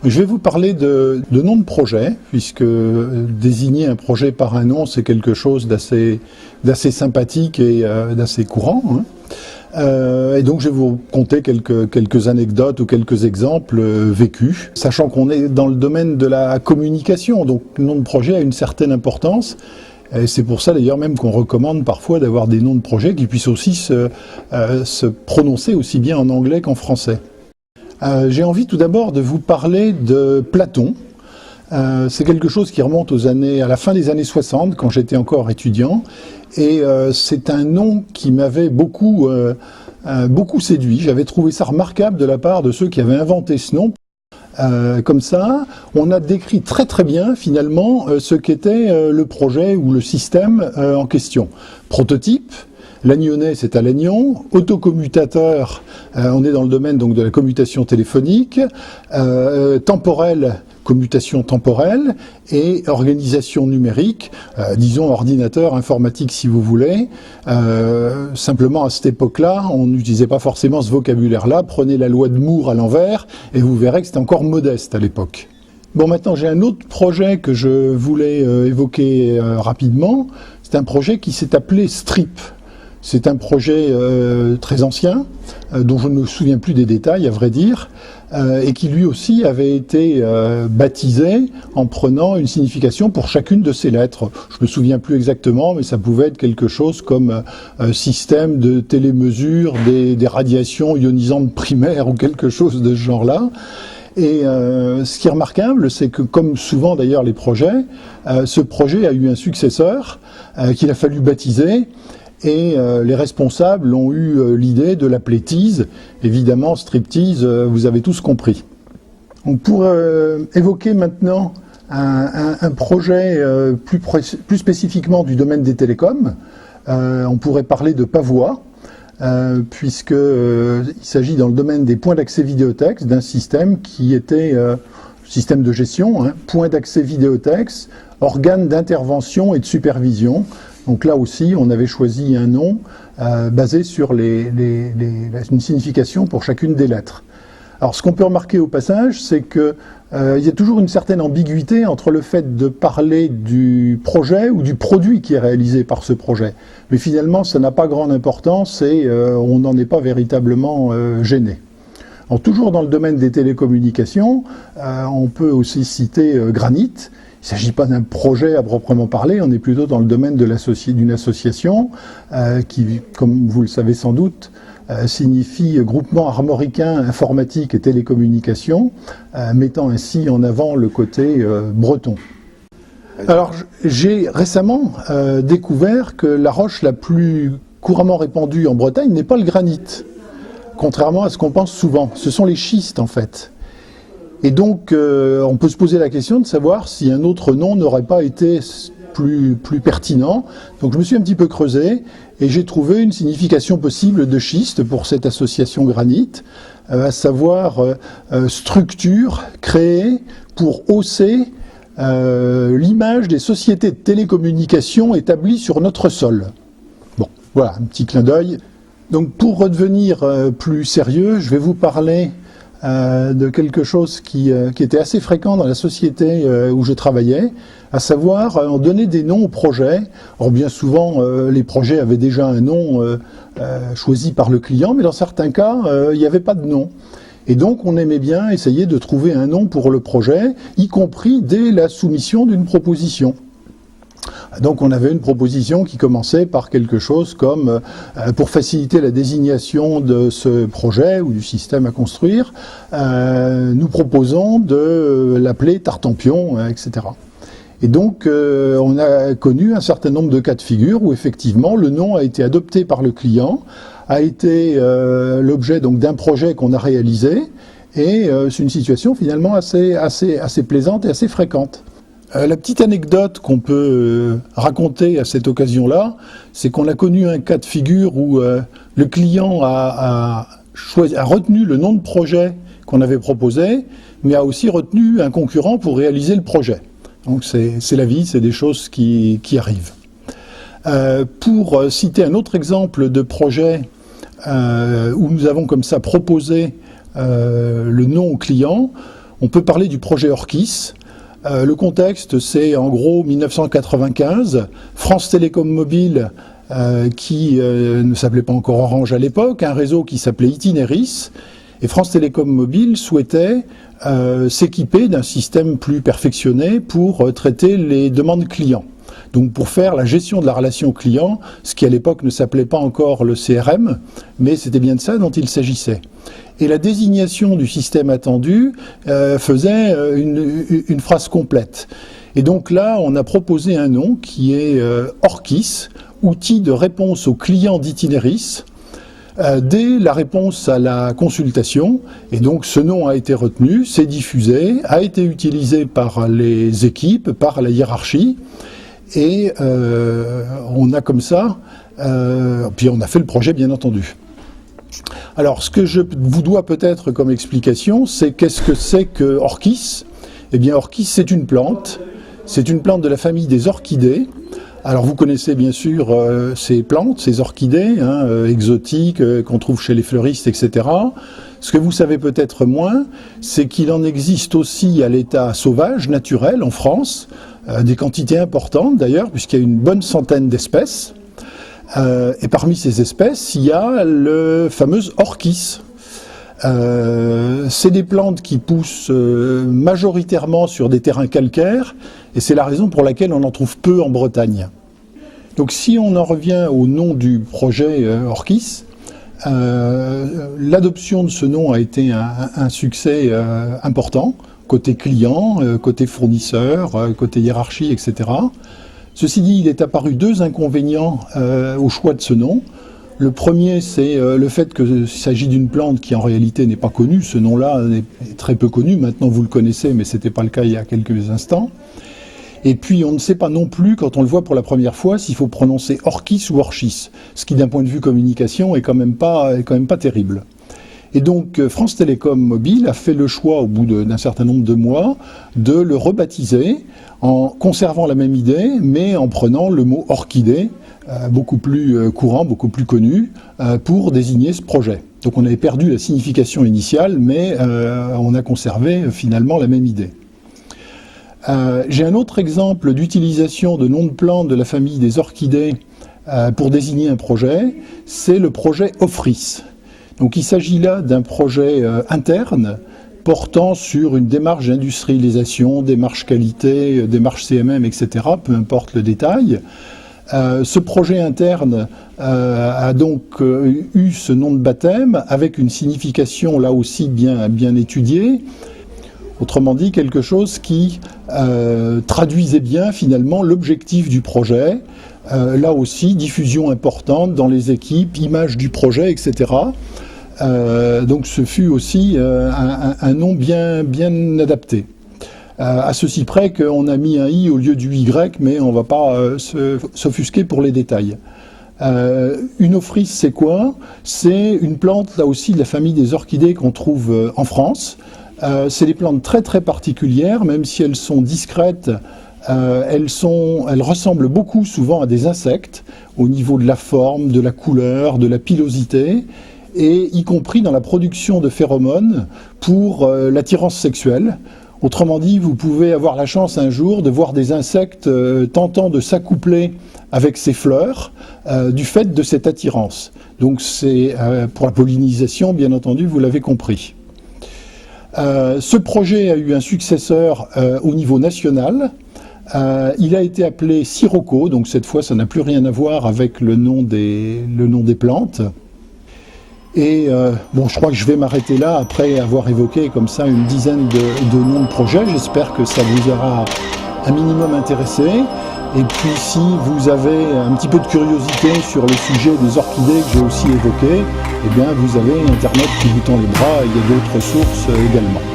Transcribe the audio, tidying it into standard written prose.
Je vais vous parler de nom de projet, puisque désigner un projet par un nom, c'est quelque chose d'assez sympathique et d'assez courant, hein. Et donc je vais vous conter quelques anecdotes ou quelques exemples vécus, sachant qu'on est dans le domaine de la communication, donc le nom de projet a une certaine importance. Et c'est pour ça d'ailleurs même qu'on recommande parfois d'avoir des noms de projet qui puissent aussi se prononcer aussi bien en anglais qu'en français. J'ai envie tout d'abord de vous parler de Platon. C'est quelque chose qui remonte à la fin des années 60, quand j'étais encore étudiant. Et c'est un nom qui m'avait beaucoup séduit. J'avais trouvé ça remarquable de la part de ceux qui avaient inventé ce nom. Comme ça, on a décrit très très bien finalement ce qu'était le projet ou le système en question. Prototype, Lagnonnais, c'est à Lannion. Autocommutateur, on est dans le domaine donc de la commutation téléphonique. Temporel, commutation temporelle. Et organisation numérique, disons ordinateur, informatique si vous voulez. Simplement à cette époque-là, on n'utilisait pas forcément ce vocabulaire-là. Prenez la loi de Moore à l'envers et vous verrez que c'était encore modeste à l'époque. Bon, maintenant j'ai un autre projet que je voulais évoquer rapidement. C'est un projet qui s'est appelé Strip. C'est un projet très ancien, dont je ne me souviens plus des détails, à vrai dire, et qui lui aussi avait été baptisé en prenant une signification pour chacune de ces lettres. Je ne me souviens plus exactement, mais ça pouvait être quelque chose comme système de télémesure des radiations ionisantes primaires ou quelque chose de ce genre-là. Et ce qui est remarquable, c'est que comme souvent d'ailleurs les projets, ce projet a eu un successeur qu'il a fallu baptiser. Et les responsables ont eu l'idée de l'appeler Tease. Évidemment, striptease, vous avez tous compris. On pourrait évoquer maintenant un projet plus spécifiquement du domaine des télécoms. On pourrait parler de Pavois, puisqu'il s'agit dans le domaine des points d'accès vidéotexte d'un système qui était système de gestion, hein, point d'accès vidéotexte, organe d'intervention et de supervision. Donc là aussi, on avait choisi un nom basé sur une signification pour chacune des lettres. Alors ce qu'on peut remarquer au passage, c'est qu'il y a toujours une certaine ambiguïté entre le fait de parler du projet ou du produit qui est réalisé par ce projet. Mais finalement, ça n'a pas grande importance et on n'en est pas véritablement gêné. Alors, toujours dans le domaine des télécommunications, on peut aussi citer Granit. Il ne s'agit pas d'un projet à proprement parler, on est plutôt dans le domaine d'une association qui, comme vous le savez sans doute, signifie Groupement armoricain informatique et télécommunications, mettant ainsi en avant le côté breton. Alors j'ai récemment découvert que la roche la plus couramment répandue en Bretagne n'est pas le granit, contrairement à ce qu'on pense souvent, ce sont les schistes en fait. Et donc, on peut se poser la question de savoir si un autre nom n'aurait pas été plus pertinent. Donc, je me suis un petit peu creusé et j'ai trouvé une signification possible de schiste pour cette association Granit, à savoir structure créée pour hausser l'image des sociétés de télécommunications établies sur notre sol. Bon, voilà, un petit clin d'œil. Donc, pour redevenir plus sérieux, je vais vous parler de quelque chose qui était assez fréquent dans la société où je travaillais, à savoir on donnait des noms aux projets. Or bien souvent les projets avaient déjà un nom choisi par le client, mais dans certains cas il n'y avait pas de nom. Et donc on aimait bien essayer de trouver un nom pour le projet, y compris dès la soumission d'une proposition. Donc on avait une proposition qui commençait par quelque chose comme pour faciliter la désignation de ce projet ou du système à construire, nous proposons de l'appeler Tartampion, etc. Et donc on a connu un certain nombre de cas de figure où effectivement le nom a été adopté par le client, a été l'objet donc d'un projet qu'on a réalisé, et c'est une situation finalement assez plaisante et assez fréquente. La petite anecdote qu'on peut raconter à cette occasion-là, c'est qu'on a connu un cas de figure où le client a retenu le nom de projet qu'on avait proposé, mais a aussi retenu un concurrent pour réaliser le projet. Donc c'est la vie, c'est des choses qui arrivent. Pour citer un autre exemple de projet où nous avons comme ça proposé le nom au client, on peut parler du projet Orchis. Le contexte, c'est en gros 1995, France Télécom Mobile, qui ne s'appelait pas encore Orange à l'époque, un réseau qui s'appelait Itineris, et France Télécom Mobile souhaitait s'équiper d'un système plus perfectionné pour traiter les demandes clients. Donc pour faire la gestion de la relation client, ce qui à l'époque ne s'appelait pas encore le CRM, mais c'était bien de ça dont il s'agissait. Et la désignation du système attendu faisait une phrase complète. Et donc là, on a proposé un nom qui est Orchis, outil de réponse aux clients d'Itineris, dès la réponse à la consultation. Et donc ce nom a été retenu, s'est diffusé, a été utilisé par les équipes, par la hiérarchie. Et on a comme ça, puis on a fait le projet bien entendu. Alors ce que je vous dois peut-être comme explication, c'est qu'est-ce que c'est que Orchis? Eh bien Orchis c'est une plante de la famille des orchidées. Alors vous connaissez bien sûr ces plantes, ces orchidées exotiques qu'on trouve chez les fleuristes, etc. Ce que vous savez peut-être moins, c'est qu'il en existe aussi à l'état sauvage, naturel, en France, des quantités importantes d'ailleurs, puisqu'il y a une bonne centaine d'espèces. Et parmi ces espèces, il y a le fameux Orchis. C'est des plantes qui poussent majoritairement sur des terrains calcaires, et c'est la raison pour laquelle on en trouve peu en Bretagne. Donc si on en revient au nom du projet Orchis, l'adoption de ce nom a été un succès important, côté client, côté fournisseur, côté hiérarchie, etc. Ceci dit, il est apparu deux inconvénients au choix de ce nom. Le premier, c'est le fait qu'il s'agit d'une plante qui en réalité n'est pas connue. Ce nom-là est très peu connu. Maintenant, vous le connaissez, mais ce n'était pas le cas il y a quelques instants. Et puis, on ne sait pas non plus, quand on le voit pour la première fois, s'il faut prononcer Orchis ou Orchis, ce qui, d'un point de vue communication, est quand même pas terrible. Et donc, France Télécom Mobile a fait le choix, au bout d'un certain nombre de mois, de le rebaptiser en conservant la même idée, mais en prenant le mot orchidée, beaucoup plus courant, beaucoup plus connu, pour désigner ce projet. Donc on avait perdu la signification initiale, mais on a conservé finalement la même idée. J'ai un autre exemple d'utilisation de noms de plantes de la famille des orchidées pour désigner un projet, c'est le projet Ofris. Donc il s'agit là d'un projet interne portant sur une démarche d'industrialisation, démarche qualité, démarche CMM, etc., peu importe le détail. Ce projet interne a donc eu ce nom de baptême avec une signification là aussi bien étudiée. Autrement dit, quelque chose qui traduisait bien finalement l'objectif du projet. Là aussi, diffusion importante dans les équipes, image du projet, etc. Donc ce fut aussi un nom bien adapté. À ceci près qu'on a mis un i au lieu du y, mais on ne va pas s'offusquer pour les détails. Une Ofris, c'est quoi? C'est une plante, là aussi, de la famille des orchidées qu'on trouve en France. C'est des plantes très très particulières, même si elles sont discrètes, elles ressemblent beaucoup souvent à des insectes, au niveau de la forme, de la couleur, de la pilosité, et y compris dans la production de phéromones pour l'attirance sexuelle. Autrement dit, vous pouvez avoir la chance un jour de voir des insectes tentant de s'accoupler avec ces fleurs du fait de cette attirance. Donc c'est pour la pollinisation, bien entendu, vous l'avez compris. Ce projet a eu un successeur au niveau national. Il a été appelé Sirocco, donc cette fois ça n'a plus rien à voir avec le nom des plantes. Et bon, je crois que je vais m'arrêter là après avoir évoqué comme ça une dizaine de noms de projets. J'espère que ça vous aura un minimum intéressé. Et puis si vous avez un petit peu de curiosité sur le sujet des orchidées que j'ai aussi évoqué, eh bien vous avez Internet qui vous tend les bras et il y a d'autres sources également.